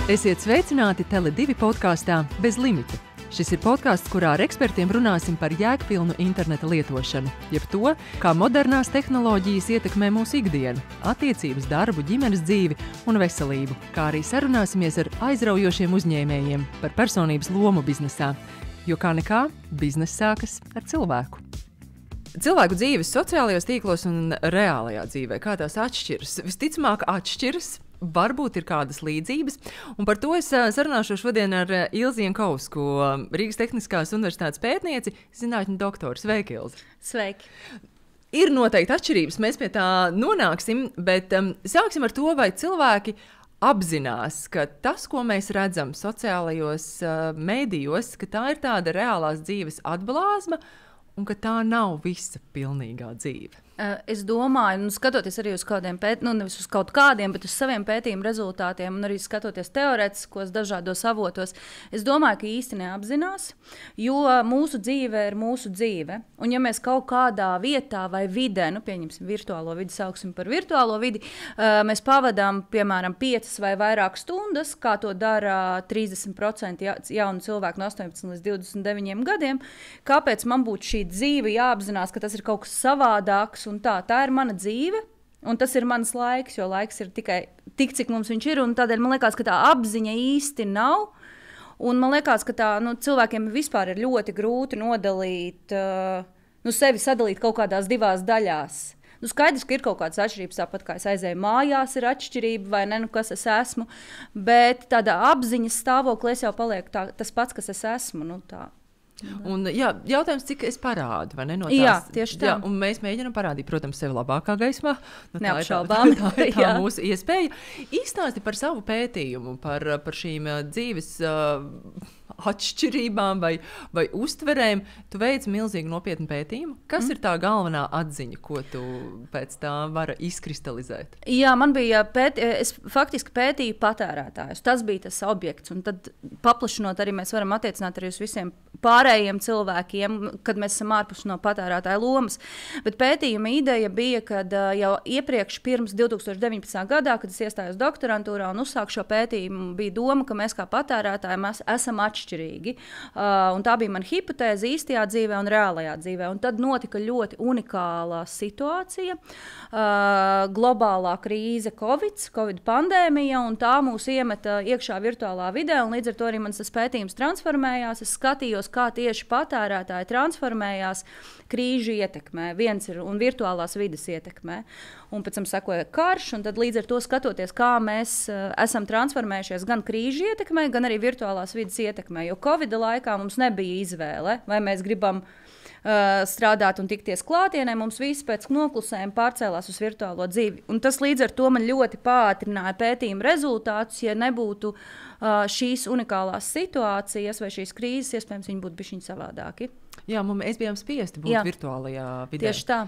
Esiet sveicināti Tele2 podkāstā Bez limita. Šis ir podkāsts, kurā ar ekspertiem runāsim par jēgpilnu interneta lietošanu, jeb to, kā modernās tehnoloģijas ietekmē mūsu ikdienu, attiecības, darbu, ģimenes dzīvi un veselību, kā arī sarunāsimies ar aizraujošiem uzņēmējiem par personības lomu biznesā, jo kā nekā, bizness sākas ar cilvēku. Cilvēku dzīves sociālajos tīklos un reālajā dzīvē, kā tās atšķiras? Visticamāk atšķiras. Varbūt ir kādas līdzības, un par to es sarunāšu šodien ar Ilzi Jankovsku, Rīgas Tehniskās universitātes pētnieci, zinātņu doktoru. Sveiki, Ilzi! Sveiki! Ir noteikti atšķirības, mēs pie tā nonāksim, bet sāksim ar to, vai cilvēki apzinās, ka tas, ko mēs redzam sociālajos mēdījos, ka tā ir tāda reālās dzīves atblāzma, un ka tā nav visa pilnīgā dzīve. Es domāju, skatoties arī uz kādiem nevis uz kaut kādiem, bet uz saviem pētījumu rezultātiem, un arī skatoties teorētiskos dažādos avotos, es domāju, ka īsti neapzinās, jo mūsu dzīve ir mūsu dzīve. Un ja mēs kaut kādā vietā vai vidē, pieņemsim virtuālo vidi, sauksim par virtuālo vidi, mēs pavadām, piemēram, 5 vai vairāk stundas, kā to dara 30% jaunu cilvēku no 18 līdz 29 gadiem, kāpēc man būtu šī dzīve jāapzinās, ka tas ir kaut kas savādāks, un tā ir mana dzīve, un tas ir mans laiks, jo laiks ir tikai tik, cik mums viņš ir, un tādēļ man liekas, ka tā apziņa īsti nav, un man liekas, ka tā, cilvēkiem vispār ir ļoti grūti nodalīt, sevi sadalīt kaut kādās divās daļās. Skaidrs, ka ir kaut kādas atšķirības, tāpat kā es aizēju mājās, ir atšķirība, vai ne, kas es esmu, bet tādā apziņas stāvoklī es jau palieku tas pats, kas es esmu, tā. Un, jautājums, cik es parādu, vai ne? No tās, jā, tieši tā. Un mēs mēģinām parādīt, protams, sevi labākā gaismā. Neapšaubām. Tā ir mūsu iespēja. Īstāsti par savu pētījumu, par šīm dzīves atšķirībām vai uztverēm. Tu veici milzīgi nopietnu pētījumu. Kas ir tā galvenā atziņa, ko tu pēc tā vari izkristalizēt? Jā, man bija es faktiski pētīju patērētājus. Tas bija tas objekts. Un tad paplašinot arī mēs varam attiecināt arī uz visiem pārējiem cilvēkiem, kad mēs esam ārpus no patērētāja lomas. Bet pētījuma ideja bija, kad jau iepriekš, pirms 2019. gadā, kad es iestājos doktorantūrā un uzsāku šo pētījumu, bija doma, ka mēs kā patērētāji esam atšķirīgi. Un tā bija mana hipotēze īstajā dzīvē un reālajā dzīvē. Un tad notika ļoti unikāla situācija. Globālā krīze Covid pandēmija, un tā mūs iemeta iekšā virtuālā vidē, un līdz ar to arī mans pētījums transformējās. Es skatījos, kā tieši patērētāji transformējās krīžu ietekmē, un virtuālās vides ietekmē. Un pēc tam sekoja karš, un tad līdz ar to skatoties, kā mēs esam transformējušies gan krīžu ietekmē, gan arī virtuālās vides ietekmē. Jo Covid laikā mums nebija izvēle, vai mēs gribam strādāt un tikties klātienē, mums viss pēc noklusējuma pārcēlās uz virtuālo dzīvi. Un tas līdz ar to man ļoti pātrināja pētījuma rezultātus, ja nebūtu šīs unikālās situācijas vai šīs krīzes, iespējams, viņi būtu bišķiņ savādāki. Jā, mēs bijām spiesti būt virtuālajā vidē. Tieši tā.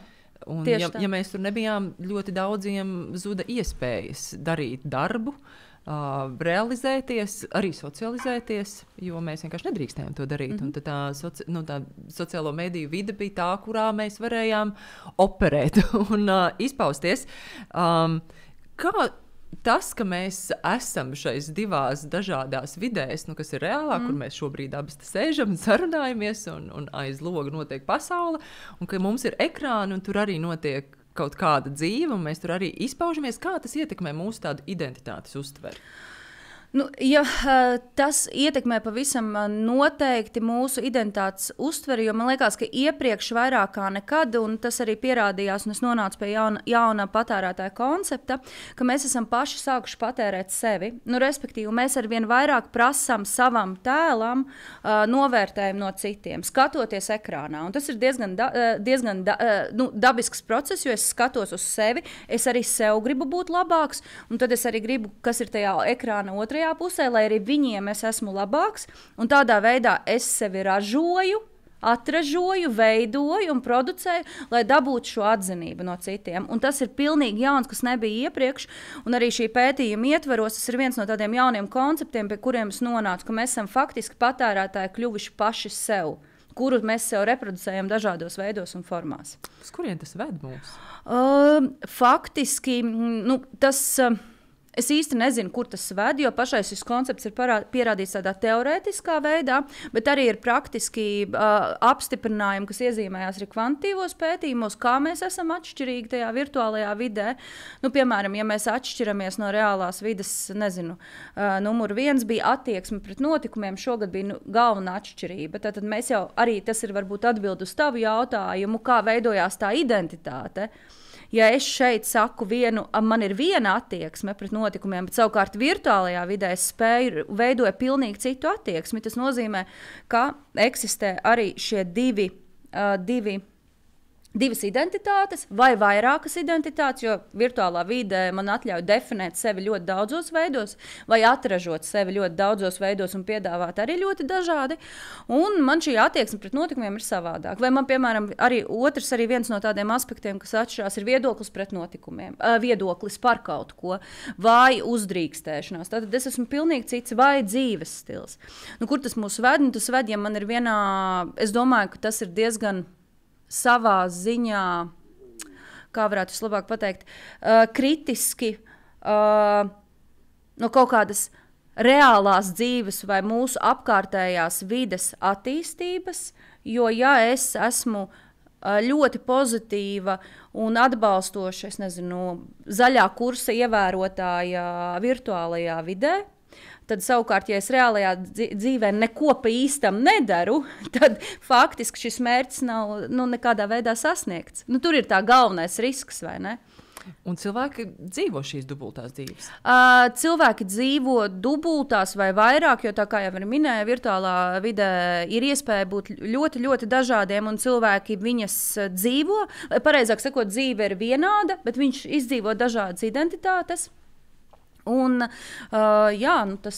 Un, ja mēs tur nebijām, ļoti daudziem zuda iespējas darīt darbu, realizēties, arī socializēties, jo mēs vienkārši nedrīkstējām to darīt. Un tad tā sociālo mediju vide bija tā, kurā mēs varējām operēt un izpausties. Kā tas, ka mēs esam šais divās dažādās vidēs, kas ir reālā, kur mēs šobrīd abas sēžam un sarunājamies, un aiz loga notiek pasaule, un ka mums ir ekrāni, un tur arī notiek kaut kāda dzīve, un mēs tur arī izpaužamies, kā tas ietekmē mūsu tādu identitātes uztveri? Tas ietekmē pavisam noteikti mūsu identitātes uztveri, jo man liekas, ka iepriekš vairāk kā nekad, un tas arī pierādījās, un es nonācu pie jauna patērētāja koncepta, ka mēs esam paši sākuši patērēt sevi. Respektīvi, mēs arvien vairāk prasām savam tēlam novērtējumu no citiem, skatoties ekrānā. Un tas ir diezgan dabisks process, jo es skatos uz sevi, es arī sev gribu būt labāks, un tad es arī gribu, kas ir tajā ekrāna otrajā pusē, lai arī viņiem es esmu labāks, un tādā veidā es sevi ražoju, atražoju, veidoju un producēju, lai dabūtu šo atzinību no citiem. Un tas ir pilnīgi jauns, kas nebija iepriekš, un arī šī pētījuma ietvaros, tas ir viens no tādiem jauniem konceptiem, pie kuriem es nonācu, ka mēs esam faktiski patērētāji kļuvuši paši sev, kuru mēs sev reproducējam dažādos veidos un formās. Uz kurien tas ved mūs? Faktiski, tas Es īsti nezinu, kur tas ved, jo pašais šis koncepts ir pierādīts tādā teorētiskā veidā, bet arī ir praktiski apstiprinājumi, kas iezīmējās arī kvantitīvos pētījumos, kā mēs esam atšķirīgi tajā virtuālajā vidē. Nu, piemēram, ja mēs atšķiramies no reālās vides, nezinu, numur 1 bija attieksme pret notikumiem, šogad bija galvenā atšķirība. Tad mēs jau arī, tas ir varbūt atbild uz tavu jautājumu, kā veidojās tā identitāte. Ja es šeit saku man ir viena attieksme pret notikumiem, bet savukārt virtuālajā vidē es spēju veidot pilnīgi citu attieksmi, tas nozīmē, ka eksistē arī šie divas identitātes vai vairākas identitātes, jo virtuālā vidē man atļauj definēt sevi ļoti daudzos veidos vai atražot sevi ļoti daudzos veidos un piedāvāt arī ļoti dažādi. Un man šī attieksme pret notikumiem ir savādāk. Vai man, piemēram, arī viens no tādiem aspektiem, kas atšķirās, ir viedoklis pret notikumiem, viedoklis par kaut ko vai uzdrīkstēšanās. Tātad es esmu pilnīgi cits vai dzīves stils. Nu, kur tas mūs ved? Nu, tas ved, ja man ir es domāju, ka tas ir diezgan savā ziņā, kā varētu es labāk pateikt, kritiski no kaut kādas reālās dzīves vai mūsu apkārtējās vides attīstības, jo ja es esmu ļoti pozitīva un atbalstoša, es nezinu, zaļā kursa ievērotāja virtuālajā vidē, tad savukārt, ja es reālajā dzīvē neko pa īstam nedaru, tad faktiski šis mērķis nav nekādā veidā sasniegts. Nu, tur ir tā galvenais risks, vai ne? Un cilvēki dzīvo šīs dubultās dzīves? Cilvēki dzīvo dubultās vai vairāk, jo tā kā jau minēja, virtuālā vidē ir iespēja būt ļoti, ļoti dažādiem, un cilvēki viņas dzīvo. Pareizāk sakot, dzīve ir vienāda, bet viņš izdzīvo dažādas identitātes. Un, jā, tas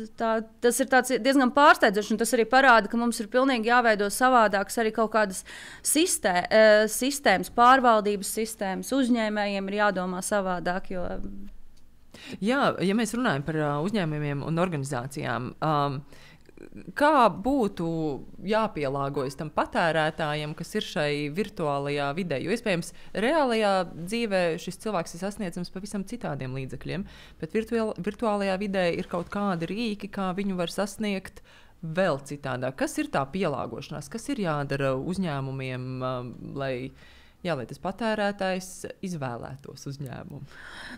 ir diezgan pārsteidzoši, un tas arī parāda, ka mums ir pilnīgi jāveido savādākas arī kaut kādas sistēmas, pārvaldības sistēmas. Uzņēmējiem ir jādomā savādāk. Jā, ja mēs runājam par uzņēmumiem un organizācijām, kā būtu jāpielāgojas tam patērētājam, kas ir šai virtuālajā vidē? Jo iespējams, reālajā dzīvē šis cilvēks ir sasniedzams pavisam citādiem līdzekļiem, bet virtuālajā vidē ir kaut kādi rīki, kā viņu var sasniegt vēl citādāk. Kas ir tā pielāgošanās? Kas ir jādara uzņēmumiem, lai tas patērētājs izvēlētos uzņēmumu?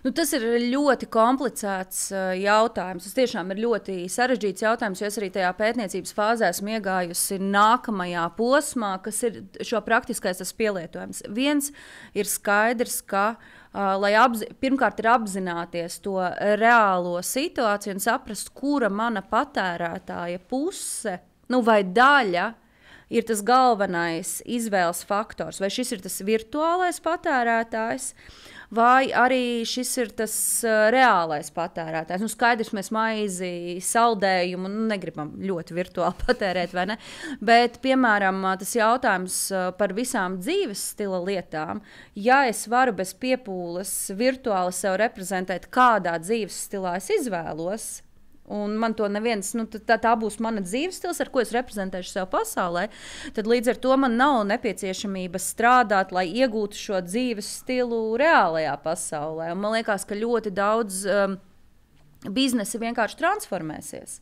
Nu, tas ir ļoti komplicēts jautājums. Tas tiešām ir ļoti sarežģīts jautājums, jo es arī tajā pētniecības fāzē esmu iegājusi nākamajā posmā, kas ir šo praktiskais pielietojums. Viens ir skaidrs, ka pirmkārt ir apzināties to reālo situāciju un saprast, kura mana patērētāja puse vai daļa ir tas galvenais izvēles faktors. Vai šis ir tas virtuālais patērētājs, vai arī šis ir tas reālais patērētājs. Nu, skaidrs, mēs maizi, saldējumu negribam ļoti virtuāli patērēt, vai ne? Bet, piemēram, tas jautājums par visām dzīves stila lietām, ja es varu bez piepūles virtuāli sev reprezentēt, kādā dzīves stilā es izvēlos, un man to neviens, tā būs mana dzīves stils, ar ko es reprezentēšu sev pasaulē, tad līdz ar to man nav nepieciešamība strādāt, lai iegūtu šo dzīves stilu reālajā pasaulē. Un man liekas, ka ļoti daudz biznesi vienkārši transformēsies.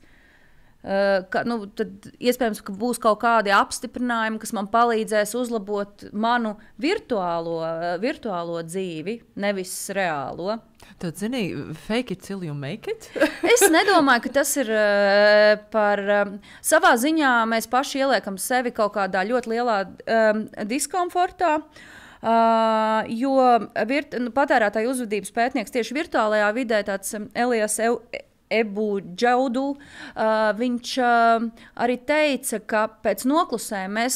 Tad iespējams, ka būs kaut kādi apstiprinājumi, kas man palīdzēs uzlabot manu virtuālo dzīvi, nevis reālo. Tad, zini, fake it till you make it? Es nedomāju, ka tas ir par... Savā ziņā mēs paši ieliekam sevi kaut kādā ļoti lielā diskomfortā, jo patērētāju uzvedības pētnieks tieši virtuālajā vidē, tāds Elijas Ebu Džaudu, viņš arī teica, ka pēc noklusējuma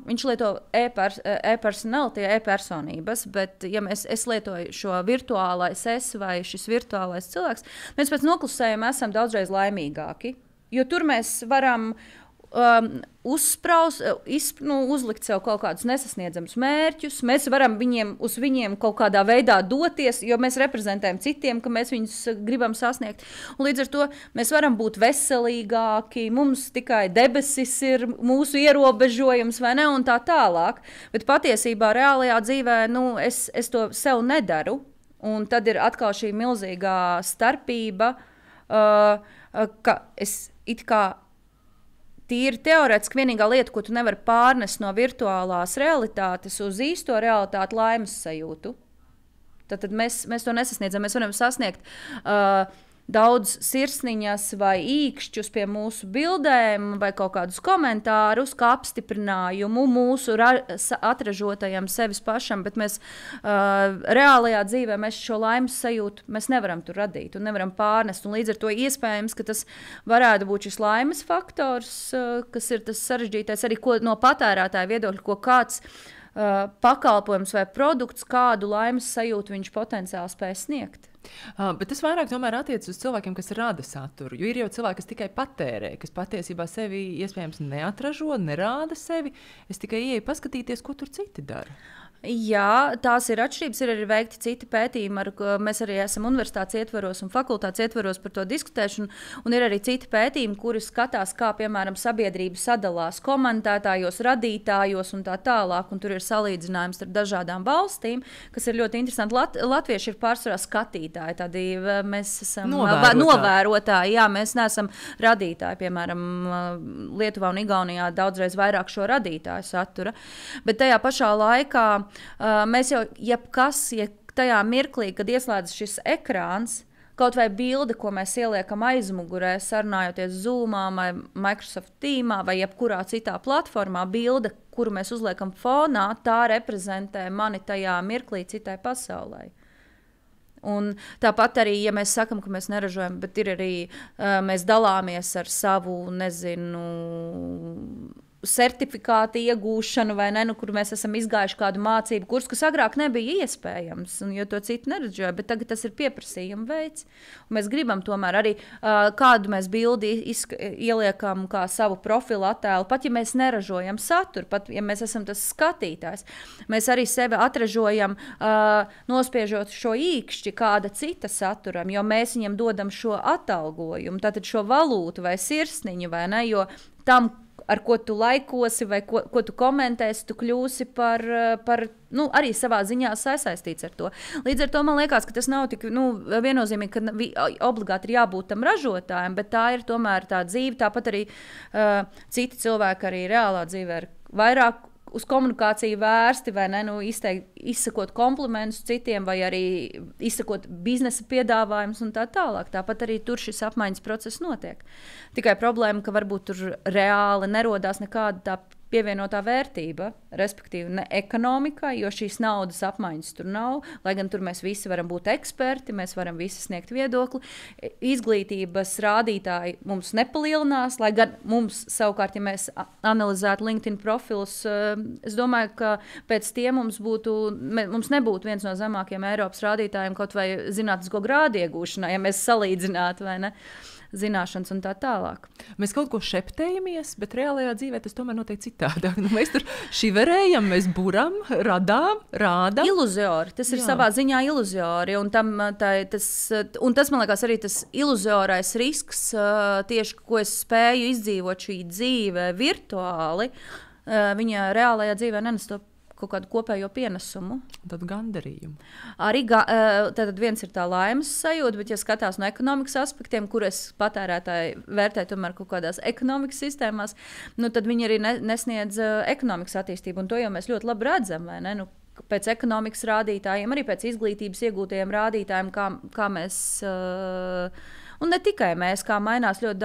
viņš lieto e-personality, e-personības, bet ja es lietoju šo virtuālais es vai šis virtuālais cilvēks, mēs pēc noklusējuma esam daudzreiz laimīgāki, jo tur mēs varam uzlikt sev kaut kādus nesasniedzamus mērķus. Mēs varam uz viņiem kaut kādā veidā doties, jo mēs reprezentējam citiem, ka mēs viņus gribam sasniegt. Un līdz ar to mēs varam būt veselīgāki, mums tikai debesis ir mūsu ierobežojums, vai ne, un tā tālāk. Bet patiesībā reālajā dzīvē es to sev nedaru. Un tad ir atkal šī milzīgā starpība, ka es it kā tīri teorētiski vienīgā lieta, ko tu nevari pārnest no virtuālās realitātes uz īsto realitāti, laimes sajūtu. Tad mēs to nesasniedzam. Mēs varam sasniegt daudz sirsniņas vai īkšķus pie mūsu bildēm vai kaut kādus komentārus, kā apstiprinājumu mūsu atražotajam sevis pašam, bet mēs reālajā dzīvē mēs šo laimes sajūtu mēs nevaram tur radīt un nevaram pārnest. Un līdz ar to iespējams, ka tas varētu būt šis laimes faktors, kas ir tas sarežģītais arī no patērētāja viedokļa, ko kāds pakalpojums vai produkts, kādu laimes sajūtu viņš potenciāli spēj sniegt. Bet tas vairāk tomēr attiecas uz cilvēkiem, kas rada saturu. Jo ir jau cilvēki, kas tikai patērē, kas patiesībā sevi iespējams neatražo, nerāda sevi. Es tikai ieeju paskatīties, ko tur citi dara. Jā, tās ir atšķirības. Ir arī veikti citi pētījumi, mēs arī esam universitātes ietvaros un fakultātes ietvaros par to diskutēšanu. Un ir arī citi pētījumi, kuri skatās, kā piemēram sabiedrība sadalās komentētājos, radītājos un tā tālāk. Un tur ir salīdzinājums ar dažādām valstīm, kas ir ļoti interesanti. Latvieši ir pārsvarā skatītāji, tādi mēs esam novērotāji. Jā, mēs neesam radītāji. Piemēram, Lietuvā un Igaunijā daudzreiz vairāk šo radītāju satura. Bet tajā pašā laikā mēs jau tajā mirklī, kad ieslēdzas šis ekrāns, kaut vai bilde, ko mēs ieliekam aizmugurē, sarunājoties Zoomā vai Microsoft Teamā vai jebkurā citā platformā, bilde, kuru mēs uzliekam fonā, tā reprezentē mani tajā mirklī citai pasaulē. Un tāpat arī, ja mēs sakam, ka mēs neražojam, bet ir arī mēs dalāmies ar savu, certifikātu iegūšanu, vai ne, kur mēs esam izgājuši kādu mācību kursu, kas agrāk nebija iespējams, jo to citi neražoja, bet tagad tas ir pieprasījuma veids. Un mēs gribam tomēr arī kādu mēs bildi ieliekam kā savu profilu attēlu, pat ja mēs neražojam saturu, pat ja mēs esam tas skatītājs, mēs arī sevi atražojam, nospiežot šo īkšķi kāda cita saturam, jo mēs viņam dodam šo atalgojumu, tātad šo valūtu vai sirsniņu, vai ne, jo tam, ar ko tu laikosi vai ko tu komentēsi, tu kļūsi par arī savā ziņā sasaistīts ar to. Līdz ar to man liekas, ka tas nav tik viennozīmīgi, ka obligāti ir jābūt tam ražotājiem, bet tā ir tomēr tā dzīve. Tāpat arī citi cilvēki arī reālā dzīvē ir vairāk uz komunikāciju vērsti, vai ne, izsakot komplimentus citiem, vai arī izsakot biznesa piedāvājumus un tā tālāk. Tāpat arī tur šis apmaiņas process notiek. Tikai problēma, ka varbūt tur reāli nerodās nekāda tā pievienotā vērtība, respektīvi ne ekonomikai, jo šīs naudas apmaiņas tur nav, lai gan tur mēs visi varam būt eksperti, mēs varam visi sniegt viedokli. Izglītības rādītāji mums nepalielinās, lai gan mums savukārt, ja mēs analizētu LinkedIn profilus, es domāju, ka pēc tiem mums nebūtu viens no zemākajiem Eiropas rādītājiem kaut vai zinātnisko grādu iegūšanā, ja mēs salīdzinātu, vai ne? Zināšanas un tā tālāk. Mēs kaut ko šeptējamies, bet reālajā dzīvē tas tomēr notiek citādāk. Mēs tur šiverējam, mēs buram, radām, rādām. Iluziori. Tas ir savā ziņā iluziori. Un tas, man liekas, arī tas iluziorais risks, tieši ko es spēju izdzīvot šī dzīve virtuāli, viņa reālajā dzīvē nenes to kaut kādu kopējo pienesumu. Tad gandarījumu. Arī tad viens ir tā laimes sajūta, bet ja skatās no ekonomikas aspektiem, kur es patērētāji vērtēju tomēr kaut kādās ekonomikas sistēmās, tad viņi arī nesniedz ekonomikas attīstību. Un to jau mēs ļoti labi redzam, vai ne? Pēc ekonomikas rādītājiem, arī pēc izglītības iegūtajiem rādītājiem, kā mēs, un ne tikai mēs, kā mainās ļoti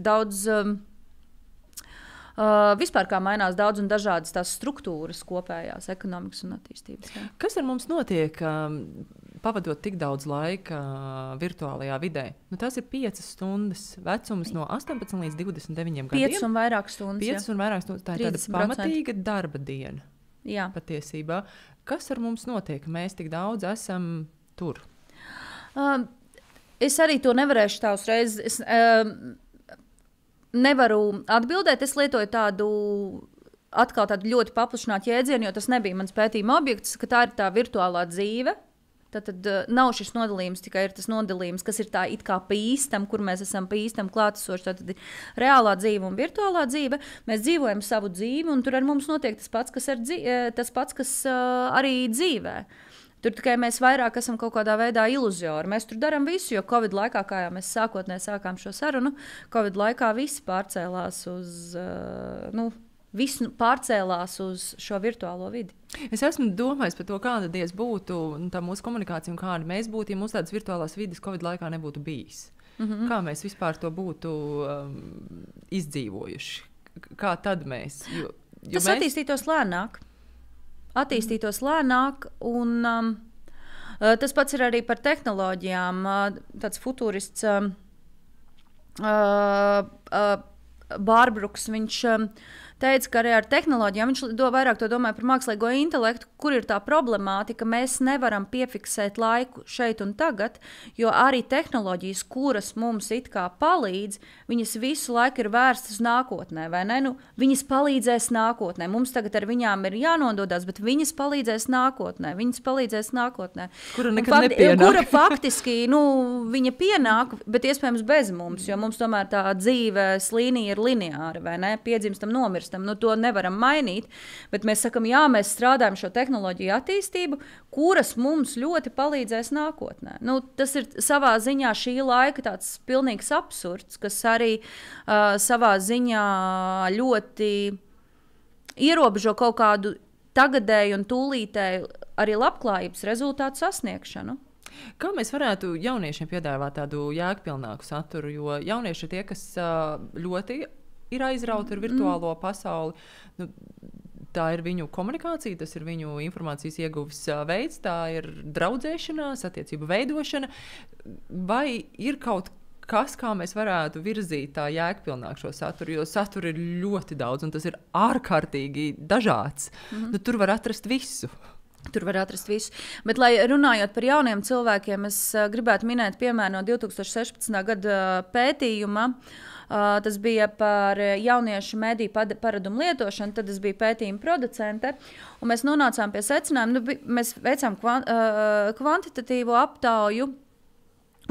daudz vispār kā mainās daudz un dažādas tās struktūras kopējās ekonomikas un attīstības. Jā. Kas ar mums notiek, pavadot tik daudz laika virtuālajā vidē? Tas ir 5 stundas vecums no 18 līdz 29 gadiem. 5 un vairāk stundas. 5 un vairāk stundas. Tā ir tāda pamatīga darba diena. Jā. Patiesībā. Kas ar mums notiek? Mēs tik daudz esam tur. Es arī to nevarēšu tā uzreiz. Nevaru atbildēt, es lietoju tādu ļoti paplašinātu jēdzienu, jo tas nebija mans pētījuma objekts, ka tā ir tā virtuālā dzīve, Tad nav šis nodalījums, tikai ir tas nodalījums, kas ir tā it kā pa īstam, kur mēs esam pa īstam klātesoši. Tad ir reālā dzīve un virtuālā dzīve. Mēs dzīvojam savu dzīvi, un tur ar mums notiek tas pats, kas arī dzīvē. Tur tikai mēs vairāk esam kaut kādā veidā iluzori. Mēs tur darām visu, jo Covid laikā, kā jau mēs sākotnēji sākām šo sarunu, Covid laikā viss pārcēlās uz šo virtuālo vidi. Es esmu domājis par to, kāda būtu tā mūsu komunikācija un kāda mēs būtu, ja mums tādas virtuālās vides Covid laikā nebūtu bijis. Kā mēs vispār to būtu izdzīvojuši? Kā tad mēs? Tas attīstītos lēnāk, un tas pats ir arī par tehnoloģijām. Tāds futurists Bārbruks, viņš teica, ka arī ar tehnoloģijām viņš vairāk to domāja par mākslīgo intelektu, kur ir tā problemātika, mēs nevaram piefiksēt laiku šeit un tagad, jo arī tehnoloģijas, kuras mums it kā palīdz, viņas visu laiku ir vērstas nākotnē, vai ne? Viņas palīdzēs nākotnē. Mums tagad ar viņām ir jānododās, bet viņas palīdzēs nākotnē. Kura nekad nepienāk. Kura faktiski, viņa pienāk, bet iespējams bez mums, jo mums tomēr tā dzīves līnija ir lineāra, vai ne? Piedzimstam, nomirstam. To nevaram mainīt, bet mēs sakam, jā, mēs strādājam šo tehnoloģiju attīstību, kuras mums ļoti palīdzēs nākotnē. Tas ir savā ziņā šī laika tāds pilnīgs absurds, kas arī savā ziņā ļoti ierobežo kaut kādu tagadēju un tūlītēju arī labklājības rezultātu sasniegšanu. Kā mēs varētu jauniešiem piedāvāt tādu jēgpilnāku saturu, jo jaunieši ir tie, kas ļoti ir aizrauti ar virtuālo pasauli. Tā ir viņu komunikācija, tas ir viņu informācijas ieguves veids, tā ir draudzēšanās, attiecību veidošana. Vai ir kaut kas, kā mēs varētu virzīt tā jēgpilnāk šo saturu? Jo satura ir ļoti daudz, un tas ir ārkārtīgi dažāds. Tur var atrast visu. Bet, lai runājot par jauniem cilvēkiem, es gribētu minēt piemēru no 2016. gada pētījuma. Tas bija par jauniešu mediju paradumu lietošanu, tad es biju pētījuma producente, un mēs nonācām pie secinājuma, mēs veicām kvantitatīvo aptauju.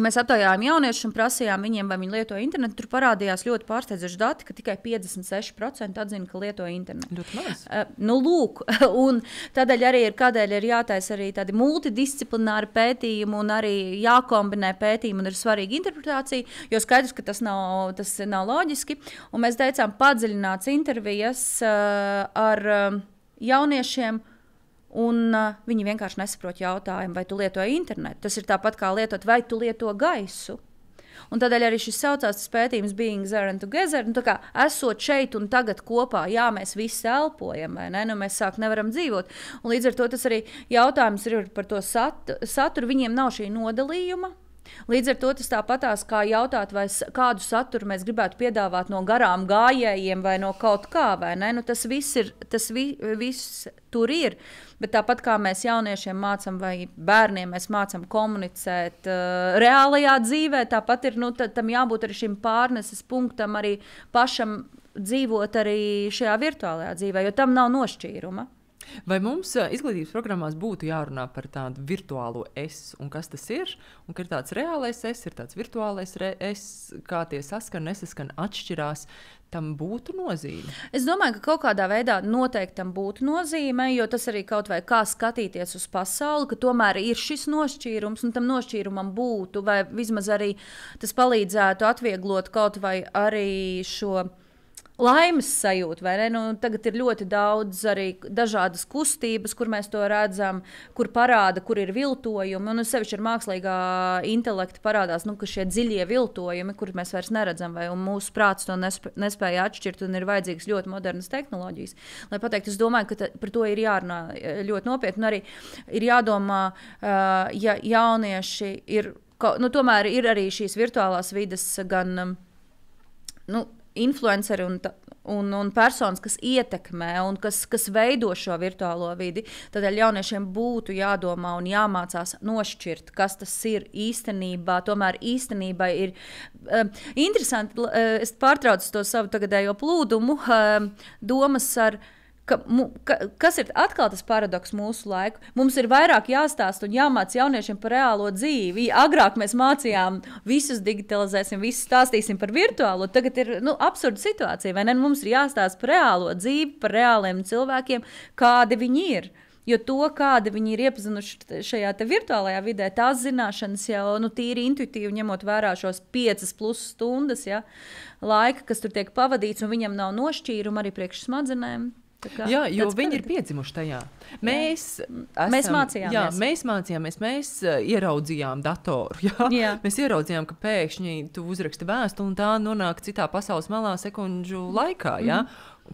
Mēs aptaujājām jauniešus un prasījām viņiem, vai viņi lieto internetu. Tur parādījās ļoti pārsteidzoši dati, ka tikai 56% atzina, ka lieto internetu. Ļoti maz. Lūk, un tādēļ arī kādēļ ir jātaisa arī tādi multidisciplināri pētījumi un arī jākombinē pētījumi un ir svarīga interpretācija, jo skaidrs, ka tas nav loģiski. Un mēs teicām padziļināts intervijas ar jauniešiem, un viņi vienkārši nesaprot jautājumu, vai tu lieto internetu. Tas ir tāpat kā lietot, vai tu lieto gaisu. Un tādēļ arī šis saucās pētījums Being There and Together. Tā kā esot šeit un tagad kopā, jā, mēs visi elpojam, vai ne? Mēs sāk nevaram dzīvot. Un līdz ar to tas arī jautājums ir par to saturu. Viņiem nav šī nodalījuma. Līdz ar to tas tāpatās kā jautāt, vai kādu saturu mēs gribētu piedāvāt no garām gājējiem vai no kaut kā, vai ne? Tas viss tur ir. Bet tāpat kā mēs jauniešiem mācām vai bērniem, mēs mācām komunicēt reālajā dzīvē, tāpat ir, tam jābūt arī šim pārneses punktam arī pašam dzīvot arī šajā virtuālajā dzīvē, jo tam nav nošķīruma. Vai mums izglītības programmās būtu jārunā par tādu virtuālo es, un kas tas ir? Un ka ir tāds reālais es, ir tāds virtuālais es, kā tie saskan, nesaskan, atšķirās, tam būtu nozīme? Es domāju, ka kaut kādā veidā noteikti tam būtu nozīme, jo tas arī kaut vai kā skatīties uz pasauli, ka tomēr ir šis nošķīrums, un tam nošķīrumam būtu, vai vismaz arī tas palīdzētu atvieglot kaut vai arī šo laimes sajūta, vai ne? Tagad ir ļoti daudz arī dažādas kustības, kur mēs to redzam, kur parāda, kur ir viltojumi. Un sevišķi ar mākslīgā intelekta parādās, ka šie dziļie viltojumi, kurus mēs vairs neredzam, vai mūsu prāts to nespēja atšķirt, un ir vajadzīgas ļoti modernas tehnoloģijas. Lai pateikt, es domāju, ka par to ir jārunā ļoti nopietni. Un arī ir jādomā, ja jaunieši ir, tomēr ir arī šīs virtuālās vides gan, influenceri un personas, kas ietekmē un kas veido šo virtuālo vidi. Tādēļ jauniešiem būtu jādomā un jāmācās nošķirt, kas tas ir īstenībā. Tomēr īstenībā ir interesanti, es pārtraucu to savu tagadējo plūdumu, domas ar kas ir atkal tas paradoks mūsu laiku? Mums ir vairāk jāstāsta un jāmāc jauniešiem par reālo dzīvi. Agrāk mēs mācījām, visus digitalizēsim, visus stāstīsim par virtuālo. Tagad ir absurda situācija, vai ne? Mums ir jāstāsta par reālo dzīvi, par reāliem cilvēkiem, kādi viņi ir. Jo to, kādi viņi ir iepazinuši šajā virtuālajā vidē, tās zināšanas jau tīri intuitīvi ņemot vērā šos 5+ stundas laika, kas tur tiek pavadīts, un viņam nav nošķīruma arī priekš smadzenēm. Jā, jo viņi ir piedzimuši tajā. Mēs mācījāmies. Mēs mācījāmies, mēs ieraudzījām datoru. Jā? Mēs ieraudzījām, ka pēkšņi tu uzraksti vēstuli un tā nonāk citā pasaules malā sekundžu laikā. Jā?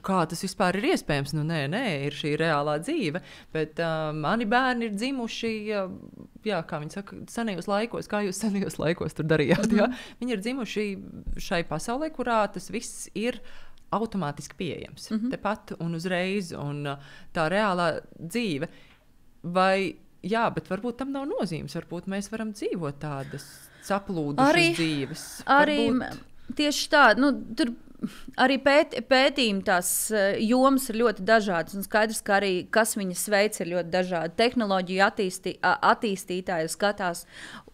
Kā tas vispār ir iespējams? Nē, ir šī reālā dzīve. Bet mani bērni ir dzimuši, kā viņi saka, senajos laikos. Kā jūs senajos laikos tur darījāt? Jā? Viņi ir dzimuši šai pasaulē, kurā tas viss ir automātiski pieejams. Tepat un uzreiz, un tā reālā dzīve. Bet varbūt tam nav nozīmes. Varbūt mēs varam dzīvot tādas saplūdušas dzīves. Arī tieši tā. Tur arī pētījumi tās jomas ir ļoti dažādas, un skaidrs, ka arī kas viņas veids ir ļoti dažādi. Tehnoloģiju attīstītāji skatās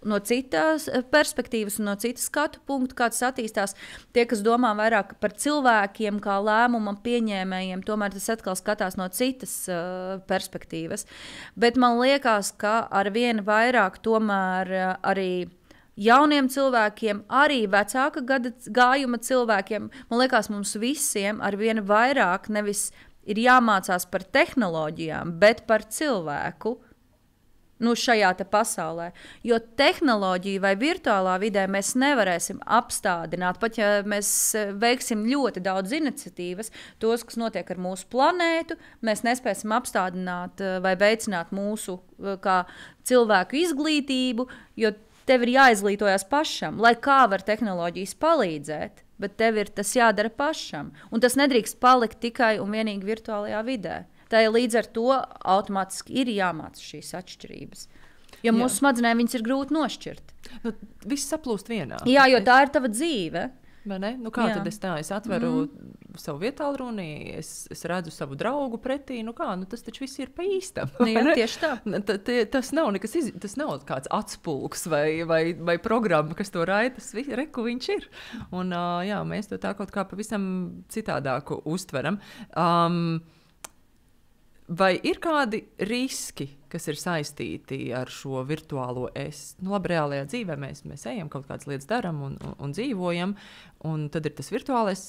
no citas perspektīvas un no citas skatu punktu, kā tas attīstās. Tie, kas domā vairāk par cilvēkiem kā lēmuma pieņēmējiem, tomēr tas atkal skatās no citas perspektīvas. Bet man liekas, ka arvien vairāk tomēr arī jauniem cilvēkiem, arī vecāka gājuma cilvēkiem, man liekas, mums visiem arvien vairāk nevis ir jāmācās par tehnoloģijām, bet par cilvēku šajā pasaulē. Jo tehnoloģiju vai virtuālā vidē mēs nevarēsim apstādināt, pat ja mēs veiksim ļoti daudz iniciatīvas, tos, kas notiek ar mūsu planētu, mēs nespēsim apstādināt vai veicināt mūsu kā cilvēku izglītību, jo tev ir jāizglītojas pašam, lai kā var tehnoloģijas palīdzēt, bet tev ir tas jādara pašam. Un tas nedrīkst palikt tikai un vienīgi virtuālajā vidē. Tā līdz ar to automātiski ir jāmāca šīs atšķirības. Jo mūsu smadzenēm viņas ir grūti nošķirt. Viss saplūst vienā. Jā, jo tā ir tava dzīve. Kā tad es atveru savu vietālruni, es redzu savu draugu pretī, tas taču viss ir pa īstam. Tieši tā. Tas nav nekas, tas nav kāds atspulks vai programma, kas to raida, tas reku viņš ir. Un mēs to tā kaut kā pavisam citādāku uztveram. Vai ir kādi riski, kas ir saistīti ar šo virtuālo es? Reālajā dzīvē mēs ejam, kaut kādas lietas darām un dzīvojam, un tad ir tas virtuālais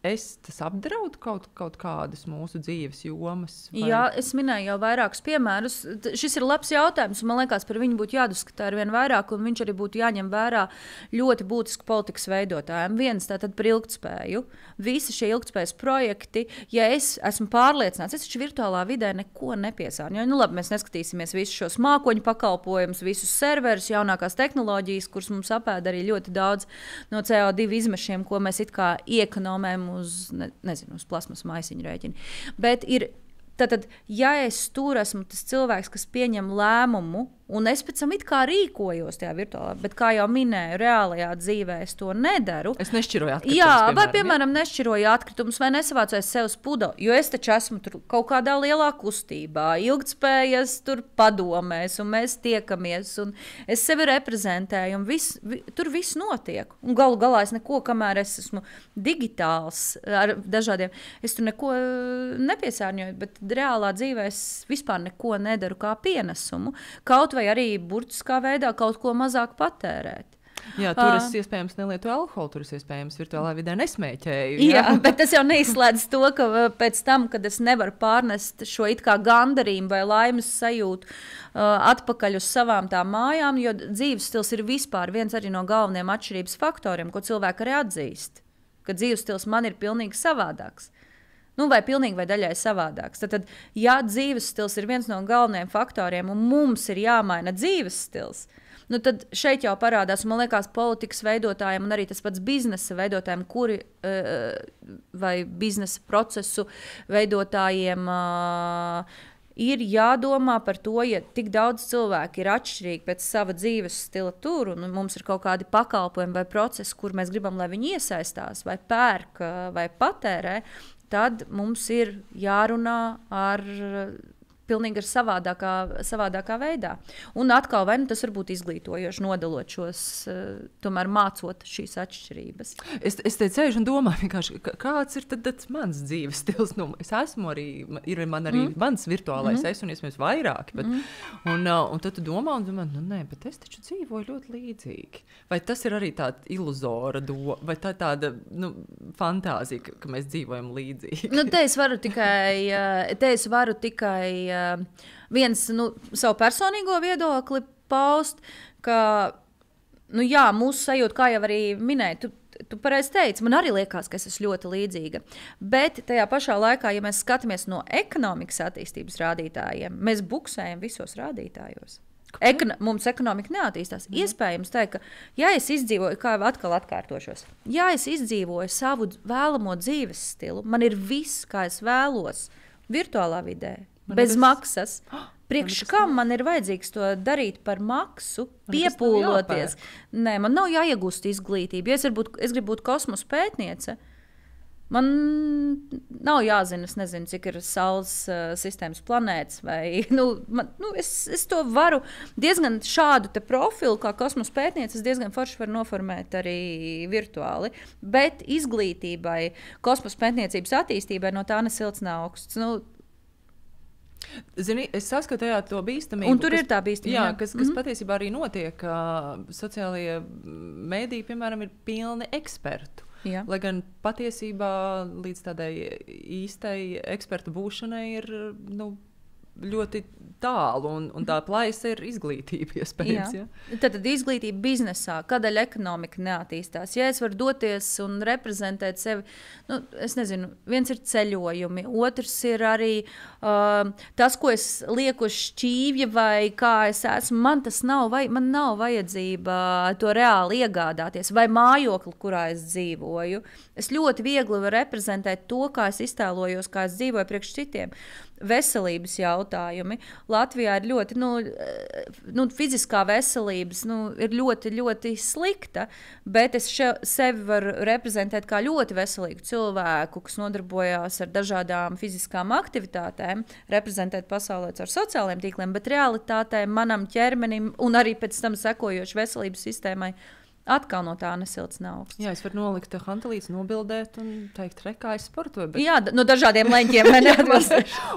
tas apdraud kaut kādas mūsu dzīves jomas? Vai? Jā, es minēju jau vairākus piemērus. Šis ir labs jautājums, un man liekas, par viņu būtu jādiskutē ar vien vairāk, un viņš arī būtu jāņem vērā ļoti būtiski politikas veidotājiem. Viens tātad par ilgtspēju. Visi šie ilgtspējas projekti, ja es esmu pārliecināts, es taču virtuālā vidē neko nepiesārņoju. Labi, mēs neskatīsimies visus šos mākoņu pakalpojumus, visus serverus, jaunākās tehnoloģijas, kuras mums apēda arī ļoti daudz no CO2 izmešiem, ko mēs it kā iekonomējam uz plasmas maisiņu rēķinu. Bet ir, tātad, ja es tur esmu tas cilvēks, kas pieņem lēmumu, un es pēc tam it kā rīkojos tajā virtuālā, bet, kā jau minēju, reālajā dzīvē es to nedaru. Es nešķiroju atkritumus. Jā, vai, piemēram, nešķiroju atkritumus, vai nesavācu aiz sevis pudeli, jo es taču esmu tur kaut kādā lielā kustībā, ilgtspējas tur padomēs, un mēs tiekamies, un es sevi reprezentēju, un tur viss notiek. Un galu galā es neko, kamēr es esmu digitāls ar dažādiem, es tur neko nepiesārņoju, bet reālā dzīvē es vispār neko nedaru kā pienesumu. Kaut vai arī burtiskā veidā kaut ko mazāk patērēt. Jā, tur es iespējams nelietu alkoholu, tur es iespējams virtuālā vidē nesmēķēju. Jā, bet tas jau neizslēdz to, ka pēc tam, kad es nevaru pārnest šo it kā gandarījumu vai laimes sajūtu atpakaļ uz savām tām mājām, jo dzīves stils ir vispār viens arī no galvenajiem atšķirības faktoriem, ko cilvēki arī atzīst. Ka dzīves stils man ir pilnīgi savādāks. Vai pilnīgi vai daļai savādāks. Tad, ja dzīves stils ir viens no galvenajiem faktoriem un mums ir jāmaina dzīves stils, tad šeit jau parādās, man liekas, politikas veidotājiem un arī tas pats biznesa veidotājiem, vai biznesa procesu veidotājiem ir jādomā par to, ja tik daudz cilvēku ir atšķirīgi pēc sava dzīves stila tur, un mums ir kaut kādi pakalpojumi vai procesi, kur mēs gribam, lai viņi iesaistās, vai pērk, vai patērē, tad mums ir jārunā pilnīgi ar savādākā veidā. Un atkal, vai tas var būt izglītojoši, nodalot šos, tomēr mācot šīs atšķirības. Es te sēžu un domāju, kāds ir tad mans dzīves stils. Es esmu arī, ir man arī mans virtuālais es, un iespējams vairāki. Un tad tu domā, nē, bet es taču dzīvoju ļoti līdzīgi. Vai tas ir arī tāda iluzora doma, vai tā tāda fantāzija, ka mēs dzīvojam līdzīgi? Te es varu tikai viens savu personīgo viedokli paust, ka mūsu sajūta, kā jau arī minēju, tu pareizi teici, man arī liekas, ka es esmu ļoti līdzīga. Bet tajā pašā laikā, ja mēs skatāmies no ekonomikas attīstības rādītājiem, mēs buksējam visos rādītājos. Mums ekonomika neattīstās. Iespējams, ka, ja es izdzīvoju, kā jau atkal atkārtošos, ja es izdzīvoju savu vēlamo dzīves stilu, man ir viss, kā es vēlos, virtuālā vidē, bez maksas. Priekš kam man ir vajadzīgs to darīt par maksu, piepūloties? Nē, man nav jāiegūst izglītība. Ja es gribu būt kosmosa pētniece, man nav jāzina, es nezinu, cik ir Saules sistēmas planētas. Es to varu diezgan šādu profilu, kā kosmosa pētniece, es diezgan forši varu noformēt arī virtuāli. Bet izglītībai, kosmosa pētniecības attīstībai no tā nesilts nav augsts. Zini, es saskatu to bīstamību. Un tur ir tā bīstamība. Jā, kas patiesībā arī notiek. Sociālie mēdīji, piemēram, ir pilni ekspertu. Jā. Lai gan patiesībā līdz tādai īstai eksperta būšanai ir ļoti tālu, un tā plaisa ir izglītība, iespējams. Ja? Tad izglītība biznesā, kādēļ ekonomika neattīstās. Ja es varu doties un reprezentēt sevi, es nezinu, viens ir ceļojumi, otrs ir arī tas, ko es lieku uz šķīvja vai kā es esmu, man nav vajadzība to reāli iegādāties, vai mājokli, kurā es dzīvoju. Es ļoti viegli varu reprezentēt to, kā es iztēlojos, kā es dzīvoju priekš citiem. Veselības jautājumi. Latvijā ir ļoti, fiziskā veselības ir ļoti, ļoti slikta, bet es sevi varu reprezentēt kā ļoti veselīgu cilvēku, kas nodarbojās ar dažādām fiziskām aktivitātēm, reprezentēt pasaulē ar sociālajiem tīkliem, bet realitātē manam ķermenim un arī pēc tam sekojoši veselības sistēmai atkal no tā nesilts nav. Jā, es varu nolikt hantelītes, nobildēt un teikt, kā es sportoju. Bet... Jā, no dažādiem leņķiem.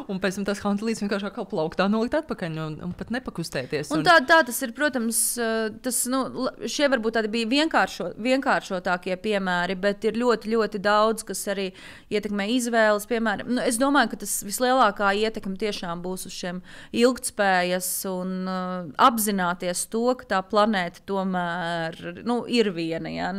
Un pēc tam tas hantelītes vienkārši atkal plauktā nolikt atpakaļ un pat nepakustēties. Un tā tas ir, protams, šie varbūt tādi bija vienkāršotākie piemēri, bet ir ļoti, ļoti daudz, kas arī ietekmē izvēles. Piemēram, es domāju, ka tas vislielākā ietekme tiešām būs uz šiem ilgtspējas un apzināties to, ka tā planēta tomēr ir viena, jā,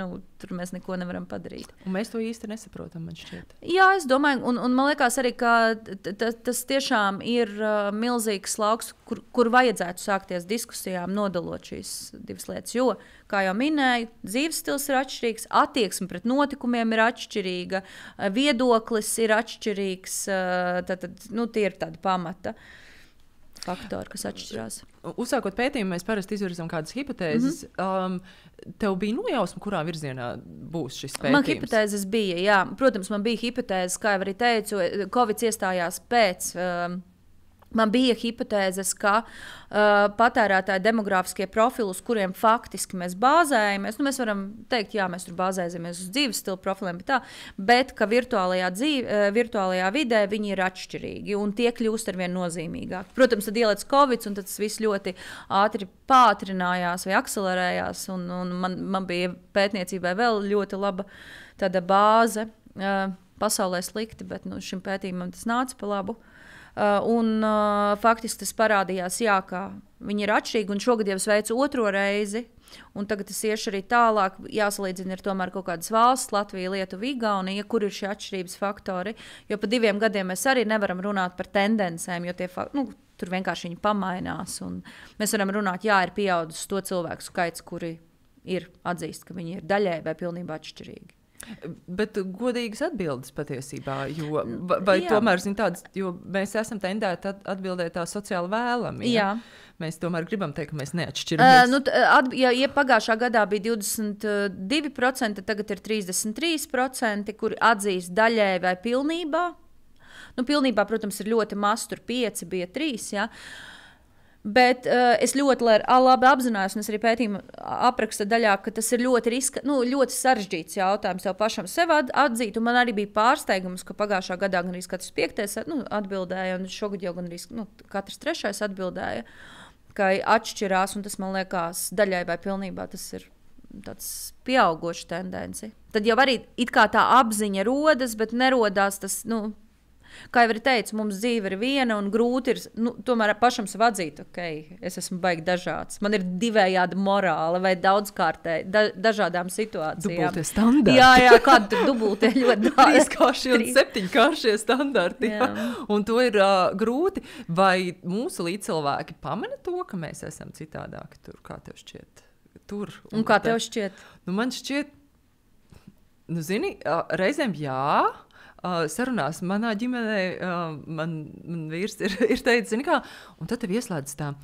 tur mēs neko nevaram padarīt. Un mēs to īsti nesaprotam, man šķiet. Jā, es domāju, un man liekas arī, ka tas tiešām ir milzīgs lauks, kur vajadzētu sākties diskusijām, nodalot šīs divas lietas, jo, kā jau minēju, dzīves stils ir atšķirīgs, attieksme pret notikumiem ir atšķirīga, viedoklis ir atšķirīgs, tie ir tādi pamata faktori, kas atšķirās. Uzsākot pētījumu, mēs parasti izvirzam kādas hipotēzes. Tev bija nojausma, kurā virzienā būs šis pētījums? Man hipotēzes bija, jā. Protams, man bija hipotēzes, kā jau arī teicu, Covid iestājās pēc. Man bija hipotēzes, ka patērētāju demogrāfiskie profili, uz kuriem faktiski mēs bāzējamies, mēs varam teikt, jā, mēs tur bāzējamies uz dzīves stilu profiliem, bet ka virtuālajā vidē viņi ir atšķirīgi un tie kļūst arvien nozīmīgāki. Protams, tad ielēc Covid, un tas viss ļoti ātri pātrinājās vai akcelerējās, un man bija pētniecībai vēl ļoti laba tāda bāze. Pasaulē slikti, bet šim pētījumam tas nāca pa labu. Faktiski tas parādījās, jā, ka viņi ir atšķirīgi, un šogad jau es veicu otro reizi, un tagad es iešu arī tālāk, jāsalīdzina ir tomēr kaut kādas valsts, Latvija, Lietuva, Igaunija, kur ir šie atšķirības faktori, jo pa 2 gadiem mēs arī nevaram runāt par tendencēm, jo tie tur vienkārši viņi pamainās, un mēs varam runāt, jā, ir pieaudzis to cilvēku skaits, kuri ir atzīst, ka viņi ir daļēji vai pilnībā atšķirīgi. Bet godīgas atbildes patiesībā, jo, vai tomēr, tādas, jo mēs esam tendēti atbildēt tā sociāli vēlami. Ja? Mēs tomēr gribam teikt, ka mēs neatšķiramies. Ja pagājušā gadā bija 22%, tagad ir 33%, kuri atzīst daļēji vai pilnībā. Pilnībā, protams, ir ļoti maz, tur 5, bija 3, ja? Bet es ļoti labi apzinājos, un es arī pētījumu apraksta daļā, ka tas ir ļoti sarežģīts jautājums tev pašam sev atzīt, un man arī bija pārsteigums, ka pagājušā gadā gan arī katrs 5. Atbildēja, un šogad jau gan arī katrs 3. atbildēja, ka atšķirās, un tas man liekas daļai vai pilnībā tas ir tāds pieaugošs tendenci. Tad jau arī it kā tā apziņa rodas, bet nerodās tas, kā jau arī teicu, mums dzīve ir viena un grūti ir tomēr pašam sev atzīt, es esmu baigi dažāds. Man ir divējāda morāla vai daudzkārtēji dažādām situācijām. Dubultie standarti. Jā, kādi tur dubultie ļoti daudz. 3-kāršie un 7-kāršie standarti. Jā. Un to ir grūti. Vai mūsu līdzcilvēki pamana to, ka mēs esam citādāki tur, kā tev šķiet? Tur. Un kā tev šķiet? Man šķiet, zini, reizēm jā. Sarunās manā ģimenē man vīrs ir teicis, zini kā, un tad tev ieslēdz tā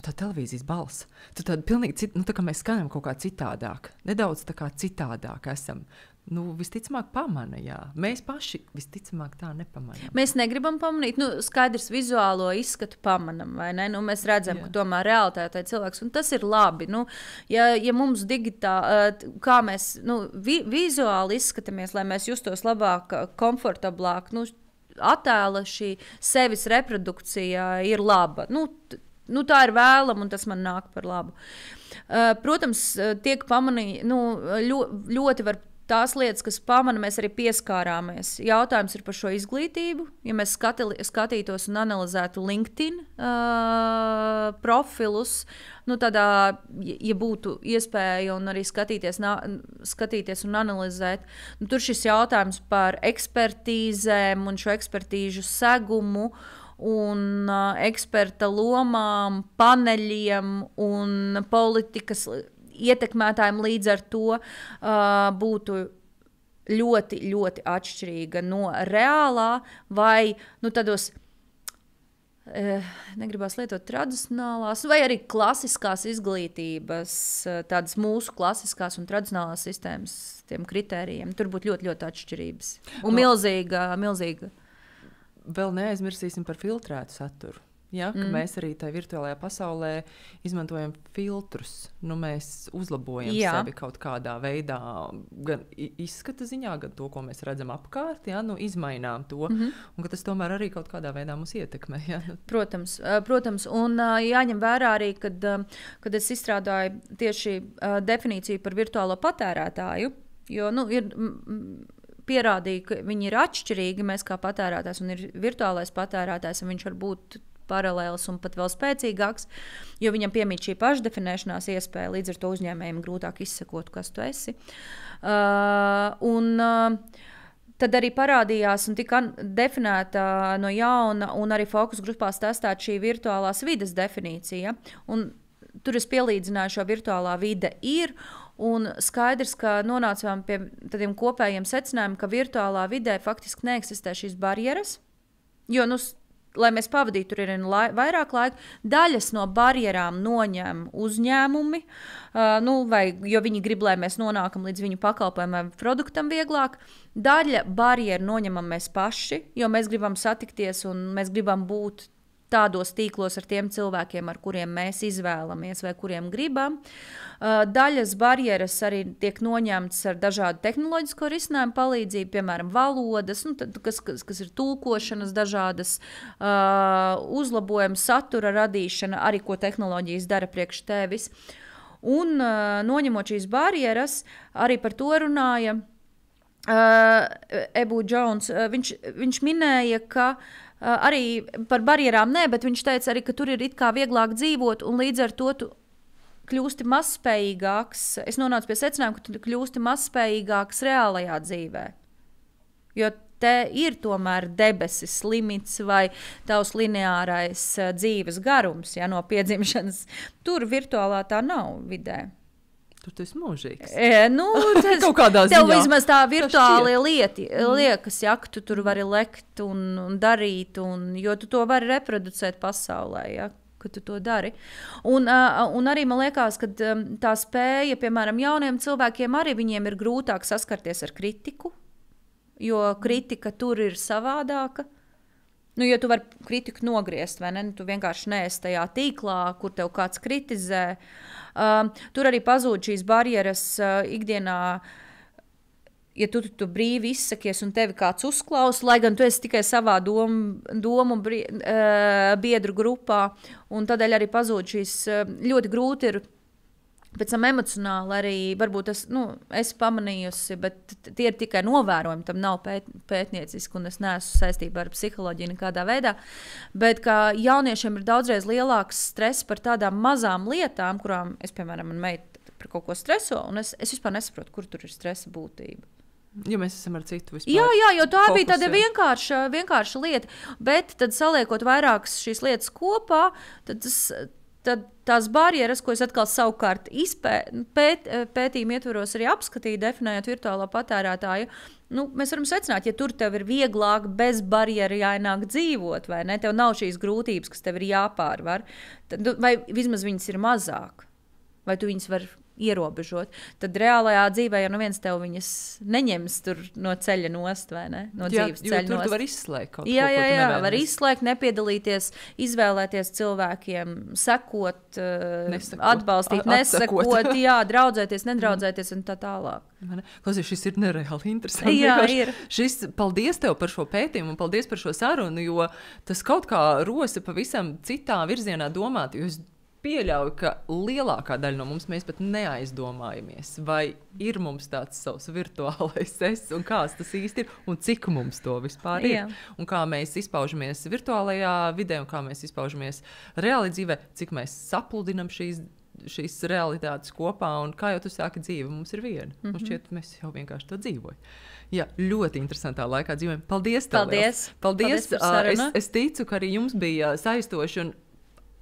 televīzijas balss. Tu tāda pilnīgi cita, tā kā mēs skanam kaut kā citādāk. Nedaudz tā kā citādāk esam. Visticamāk pamana, jā. Mēs paši visticamāk tā nepamanām. Mēs negribam pamanīt, skaidrs vizuālo izskatu pamanam, vai ne? Mēs redzam, ka tomēr realitātē cilvēks, un tas ir labi. Ja mums kā mēs vizuāli izskatāmies, lai mēs justos labāk, komfortablāk, attēla šī sevis reprodukcija ir laba. Tā ir vēlama, un tas man nāk par labu. Protams, tiek pamanīt, ļoti var tās lietas, kas pamana, mēs arī pieskārāmies. Jautājums ir par šo izglītību. Ja mēs skatītos un analizētu LinkedIn profilus, tādā, ja būtu iespēja un arī skatīties un analizēt, tur šis jautājums par ekspertīzēm un šo ekspertīžu segumu un eksperta lomām, paneļiem un politikas ietekmētājiem līdz ar to būtu ļoti, ļoti atšķirīga no reālā vai tādos, negribās lietot tradicionālās vai arī klasiskās izglītības, tādas mūsu klasiskās un tradicionālās sistēmas tiem kritērijiem. Tur būtu ļoti, ļoti atšķirības un milzīga. Vēl neaizmirsīsim par filtrētu saturu. Ja, mēs arī tajā virtuālajā pasaulē izmantojam filtrus. Mēs uzlabojam sevi kaut kādā veidā, gan izskata ziņā, gan to, ko mēs redzam apkārt, izmainām to, un ka tas tomēr arī kaut kādā veidā mūs ietekmē. Ja? Protams, un jāņem vērā arī, kad es izstrādāju tieši definīciju par virtuālo patērētāju, jo ir pierādīja, ka viņi ir atšķirīgi, mēs kā patērētājs, un ir virtuālais patērētājs, un viņš var būt paralēls un pat vēl spēcīgāks, jo viņam piemīt šī pašdefinēšanās iespēja, līdz ar to uzņēmējiem grūtāk izsekot, kas tu esi. Tad arī parādījās un tika definēta no jauna un arī fokus grupās testēt šī virtuālās vides definīcija. Un tur es pielīdzināju šo virtuālā vide ir, un skaidrs, ka nonācām pie tādiem kopējiem secinājumiem, ka virtuālā vidē faktiski neeksistē šīs barjeras, jo, lai mēs pavadītu tur vairāk laika, daļas no barjerām noņem uzņēmumi, jo viņi grib, lai mēs nonākam līdz viņu pakalpojumam vai produktam vieglāk. Daļa barjeru noņemam mēs paši, jo mēs gribam satikties un mēs gribam būt tādos tīklos ar tiem cilvēkiem, ar kuriem mēs izvēlamies vai kuriem gribam. Daļas barjeras arī tiek noņemtas ar dažādu tehnoloģisko risinājumu palīdzību, piemēram, valodas, kas ir tulkošanas, dažādas uzlabojumi, satura radīšana, arī ko tehnoloģijas dara priekš tevis. Un noņemot šīs barjeras, arī par to runāja Ebu Jones. Viņš minēja, ka arī par barjerām bet viņš teica arī, ka tur ir it kā vieglāk dzīvot un līdz ar to tu kļūsti mazspējīgāks. Es nonācu pie secinājuma, ka tu kļūsti mazspējīgāks reālajā dzīvē. Jo te ir tomēr debesis limits vai tavs lineārais dzīves garums, no piedzimšanas. Tur virtuālā tā nav vidē. Tur tu esi mūžīgs. Kaut kādā ziņā. Tev vismaz tā virtuālie liekas, ja, ka tu tur vari lekt un darīt, jo tu to vari reproducēt pasaulē, ja, ka tu to dari. Un arī man liekas, ka tā spēja, piemēram, jauniem cilvēkiem arī viņiem ir grūtāk saskarties ar kritiku, jo kritika tur ir savādāka. Jo tu vari kritiku nogriezt, vai ne? Tu vienkārši neesi tajā tīklā, kur tev kāds kritizē. Tur arī pazūd šīs barjeras ikdienā, ja tu brīvi izsakies un tevi kāds uzklausa, lai gan tu esi tikai savā domu biedru grupā, un tādēļ arī pazūd šīs ļoti grūti ir. Pēc tam emocionāli arī, varbūt es pamanījusi, bet tie ir tikai novērojumi, tam nav pētnieciski, un es neesmu saistībā ar psiholoģiju nekādā veidā, bet ka jauniešiem ir daudzreiz lielāks stress par tādām mazām lietām, kurām es, piemēram, man meita par kaut ko streso, un es vispār nesaprotu, kur tur ir stresa būtība. Jo mēs esam ar citu vispār. Jā, jo tā bija tāda vienkārša lieta, bet tad saliekot vairākas šīs lietas kopā, tad tās barjeras, ko es atkal savukārt pētījumu ietvaros arī apskatīju, definējot virtuālo patērētāju, mēs varam secināt, ja tur tev ir vieglāk bez barjerjaināk dzīvot, vai ne? Tev nav šīs grūtības, kas tev ir jāpārvar, vai vismaz viņas ir mazāk, vai tu viņas var ierobežot, tad reālajā dzīvē jau neviens tev viņas neņems tur no ceļa nost, vai ne? No dzīves ceļa nost. Tur tu var izslēgt kaut ko, Jā, var izslēgt, nepiedalīties, izvēlēties cilvēkiem, sekot, atbalstīt, nesakot, draudzēties, nedraudzēties un tā tālāk. Klausies, šis ir nereāli interesanti. Jā, ir. Paldies tev par šo pētījumu un paldies par šo sarunu, jo tas kaut kā rosa pavisam citā virzienā domāt, jo es pieļauju, ka lielākā daļa no mums mēs pat neaizdomājamies, vai ir mums tāds savs virtuālais es, un kāds tas īsti ir, un cik mums to vispār ir. Jā. Un kā mēs izpaužamies virtuālajā vidē, un kā mēs izpaužamies reāli dzīvē, cik mēs sapludinam šīs realitātes kopā, un kā jau tu sāki dzīve, mums ir viena. Un šķiet, mēs jau vienkārši to dzīvojam. Jā, ļoti interesantā laikā dzīvojam. Paldies tev! Paldies par sarunu. Es ticu, ka arī jums bija saistoši, un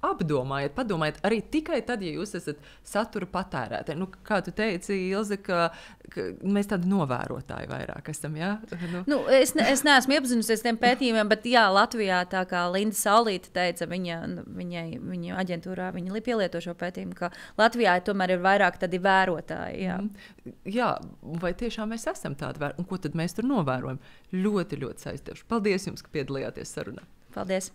padomājiet, arī tikai tad, ja jūs esat satura patērētāji. Kā tu teici, Ilze, ka mēs tādi novērotāji vairāk esam, jā? Es neesmu iepazinusies tiem pētījumiem, bet jā, Latvijā, tā kā Linda Saulīte teica, viņa aģentūrā, viņa pielieto šo pētījumu, ka Latvijā tomēr ir vairāk tādi vērotāji, jā. Jā, vai tiešām mēs esam tādi vērotāji, un ko tad mēs tur novērojam? Ļoti, ļoti saistoši. Paldies jums, ka piedalījāties sarunā. Paldies!